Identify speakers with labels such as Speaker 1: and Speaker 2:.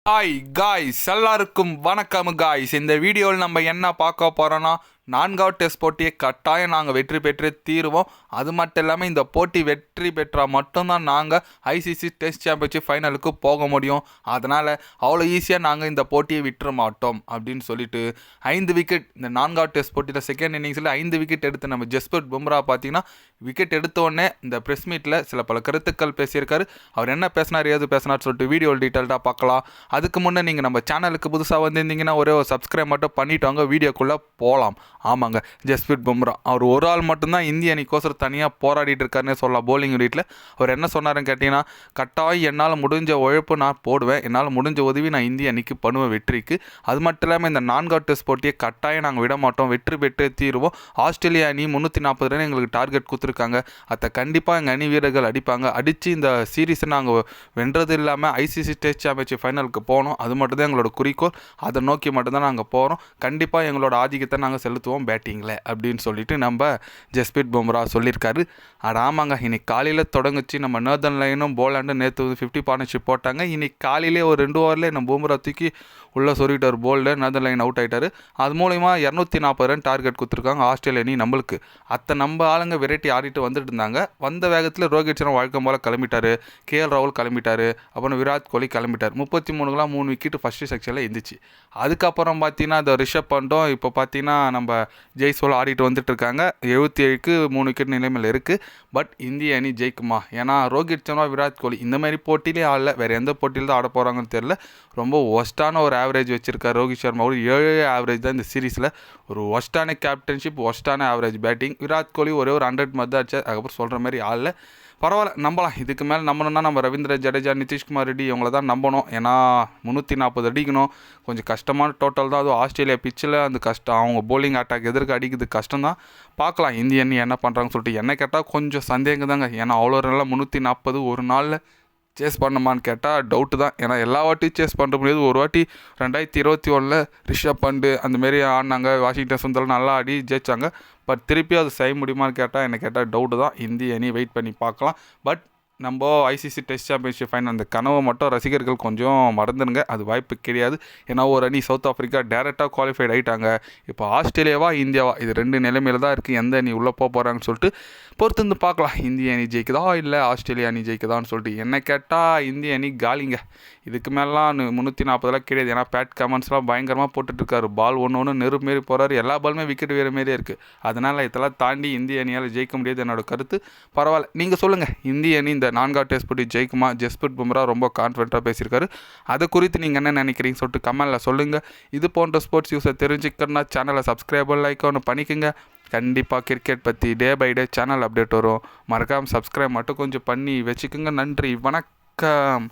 Speaker 1: Hi guys, எல்லாருக்கும் வணக்கம் guys. இந்த வீடியோவில் நம்ம என்ன பார்க்க போகிறோன்னா, 4வது டெஸ்ட் போட்டியை கட்டாயம் நாங்கள் வெற்றி பெற்று தீருவோம். அது மட்டும் இல்லாமல் இந்த போட்டி வெற்றி பெற்றால் மட்டும்தான் நாங்கள் ஐசிசி டெஸ்ட் சாம்பியன்ஷிப் ஃபைனலுக்கு போக முடியும். அதனால் அவ்வளோ ஈஸியாக நாங்கள் இந்த போட்டியை விட்டுற மாட்டோம் அப்படின்னு சொல்லிட்டு 5 விக்கெட் இந்த 4வது டெஸ்ட் போட்டியில் செகண்ட் இன்னிங்ஸில் 5 விக்கெட் எடுத்து நம்ம ஜஸ்பிரிட் பும்ரா பார்த்தீங்கன்னா விக்கெட் எடுத்தோடனே இந்த ப்ரெஸ் மீட்டில் சில பல கருத்துக்கள் பேசியிருக்காரு. அவர் என்ன பேசினார் ஏது பேசினார் சொல்லிட்டு வீடியோ டீட்டெயில்டாக பார்க்கலாம். அதுக்கு முன்னே நீங்கள் நம்ம சேனலுக்கு புதுசாக வந்திருந்தீங்கன்னா ஒரே ஒரு சப்ஸ்கிரைப் மட்டும் பண்ணிவிட்டு வாங்க, வீடியோக்குள்ளே போகலாம். ஆமாங்க, ஜஸ்பிரிட் பும்ரா அவர் ஒரு ஆள் மட்டும்தான் இந்திய அணிக்கோசரம் தனியாக போராடிட்டு இருக்காருன்னே சொல்லலாம். போலிங் யூனிட்டில் அவர் என்ன சொன்னாருன்னு கேட்டிங்கன்னா, கட்டாயம் என்னால் முடிஞ்ச உழைப்பு நான் போடுவேன், என்னால் முடிஞ்ச உதவி நான் இந்திய அணிக்கு பண்ணுவேன் வெற்றிக்கு. அது மட்டும் இல்லாமல் இந்த 4வது டெஸ்ட் போட்டியை கட்டாயம் நாங்கள் விட மாட்டோம், வெற்றி பெற்று தீருவோம். ஆஸ்திரேலியா அணி 340 ரன் எங்களுக்கு டார்கெட் கொடுத்துருக்காங்க, அதை கண்டிப்பாக எங்கள் அணி வீரர்கள் அடிப்பாங்க. அடித்து இந்த சீரீஸை நாங்கள் வென்றது இல்லாமல் ஐசிசி டெஸ்ட் சாம்பியன்ஷிப் ஃபைனலுக்கு போகணும். அது மட்டும்தான் எங்களோட குறிக்கோள், அதை நோக்கி மட்டும்தான் நாங்கள் போகிறோம். கண்டிப்பாக எங்களோட ஆதிக்கத்தை நாங்கள் செலுத்துவோம் பேட்டிங்கில் அப்படின்னு சொல்லிட்டு நம்ம ஜஸ்பிரிட் பும்ரா சொல்லியிருக்காரு. ஆமாங்க, இன்னைக்கு காலையில் தொடங்குச்சு. நம்ம நெதர்லாண்டும் போலாண்டும் நேற்று 50 பார்ட்னர்ஷிப் போட்டாங்க. இன்னைக்கு காலையிலே ஒரு 2 ஓவரில் நம்ம பும்ரா தூக்கி உள்ளே சொல்லிட்டார் போல்டு. நெதர்லாண்ட் அவுட் ஆகிட்டார். அது மூலயமா 240 ரன் டார்கெட் கொடுத்துருக்காங்க ஆஸ்திரேலியா அணி நம்மளுக்கு. நம்ம ஆளுங்க வெரைட்டி ஆடிட்டு வந்துட்டு இருந்தாங்க. வந்த வேகத்தில் ரோஹித் சர்மா வழக்கம் போல் கிளம்பிட்டார், கேஎல் ராகுல் கிளம்பிட்டார், அப்புறம் விராட் கோலி கிளம்பிட்டார். 33க்குலாம் 3 விக்கெட் ஃபஸ்ட்டு செக்ஷனில் இருந்துச்சு. அதுக்கப்புறம் பார்த்தீங்கன்னா இந்த ரிஷப் பண்டும் இப்போ பார்த்தீங்கன்னா நம்ம ஜெய்ஸ்வால் ஆடிட்டு வந்துட்டு இருக்காங்க. 77க்கு 3 விக்கெட் நிலைமையில் இருக்குது. பட் இந்திய அணி ஜெயிக்குமா? ஏன்னா ரோஹித் சர்மா விராட் கோலி இந்த மாதிரி போட்டியிலே ஆடல, வேறு எந்த போட்டியில் தான் ஆட போகிறாங்கன்னு தெரியல. ரொம்ப ஒஸ்ட்டான ஒரு ஆவரேஜ் வச்சுருக்கார் ரோஹித் சர்மா. ஒரு 7 ஆவரேஜ் தான் இந்த சீரீஸில். ஒரு ஒஸ்ட்டான captainship, ஒஸ்ட்டான average batting. Virat Kohli ஒரே ஒரு 100 மாதிரி தான் ஆச்சு. அதுக்கப்புறம் சொல்கிற மாதிரி ஆடல. பரவாயில்ல, நம்பலாம். இதுக்கு மேலே நம்பணும்னா நம்ம ரவீந்திர ஜடேஜா, நிதிஷ்குமார் ரெட்டி இவங்கள தான் நம்பணும். ஏன்னா 340 அடிக்கணும், கொஞ்சம் கஷ்டமான டோட்டல் தான். அதுவும் ஆஸ்திரேலியா பிச்சில் அந்த கஷ்டம், அவங்க போலிங் அட்டாக் எதிர்க்க அடிக்கிறது கஷ்டம் தான். பார்க்கலாம் இந்திய அணி என்ன பண்ணுறாங்கன்னு சொல்லிட்டு. என்ன கேட்டால் கொஞ்சம் சந்தேகம் தாங்க. ஏன்னா அவ்வளோ நல்லா 340 ஒரு நாளில் சேஸ் பண்ணமான்னு கேட்டால் டவுட்டு தான். ஏன்னா எல்லா வாட்டியும் சேஸ் பண்ண முடியாது. ஒரு வாட்டி 2021 ரிஷப் பண்ட் அந்தமாரி ஆடினாங்க, வாஷிங்டன் சுந்தர் நல்லா ஆடி ஜெயிச்சாங்க. பட் திருப்பி அது செய்ய முடியுமான்னு கேட்டால் என்ன கேட்டால் டவுட்டு தான். இந்திய அணி வெயிட் பண்ணி பார்க்கலாம். பட் நம்ம ஐசிசி டெஸ்ட் சாம்பியன்ஷிப் ஃபைனல் அந்த கனவை மட்டும் ரசிகர்கள் கொஞ்சம் மறந்துடுங்க, அது வாய்ப்பு கிடையாது. ஏன்னா ஒரு அணி சவுத் ஆஃப்ரிக்கா டேரெக்டாக குவாலிஃபைட் ஆகிட்டாங்க. இப்போ ஆஸ்திரேலியாவா இந்தியாவா இது 2 நிலைமையில் தான் இருக்குது. எந்த அணி உள்ளே போகிறாங்கன்னு சொல்லிட்டு பொறுத்து பார்க்கலாம். இந்திய அணி ஜெயிக்குதா இல்லை ஆஸ்திரேலியா அணி ஜெயிக்குதான்னு சொல்லிட்டு. என்ன கேட்டால் இந்திய அணி காலிங்க. இதுக்கு மேலாம் 340 கிடையாது. ஏன்னா பேட் கமெண்ட்ஸ்லாம் பயங்கரமாக போட்டுட்ருக்காரு. பால் ஒன்று நெருப்பு மாரி போகிறாரு, எல்லா பாலுமே விக்கெட் வேறு மாரியே இருக்குது. அதனால் இதெல்லாம் தாண்டி இந்திய அணியால் ஜெயிக்க முடியாது என்னோட கருத்து. பரவாயில்ல, நீங்கள் சொல்லுங்கள், இந்திய அணி இந்த 4வது டெஸ்ட் போட்டி ஜெயிக்குமா? ஜஸ்பிரிட் பும்ரா ரொம்ப கான்ஃபிடென்ட்டாக பேசியிருக்காரு. அதை குறித்து நீங்கள் என்ன நினைக்கிறீங்க சொல்லிட்டு கமெண்டில் சொல்லுங்கள். இது போன்ற ஸ்போர்ட்ஸ் நியூஸை தெரிஞ்சுக்கணுன்னா சேனலை சப்ஸ்கிரைபர் லைக் ஒன்று பண்ணிக்கோங்க. கண்டிப்பாக கிரிக்கெட் பற்றி day by day channel update வரும். மறக்காமல் சப்ஸ்கிரைப் மட்டும் கொஞ்சம் பண்ணி வச்சுக்கோங்க. நன்றி, வணக்கம்.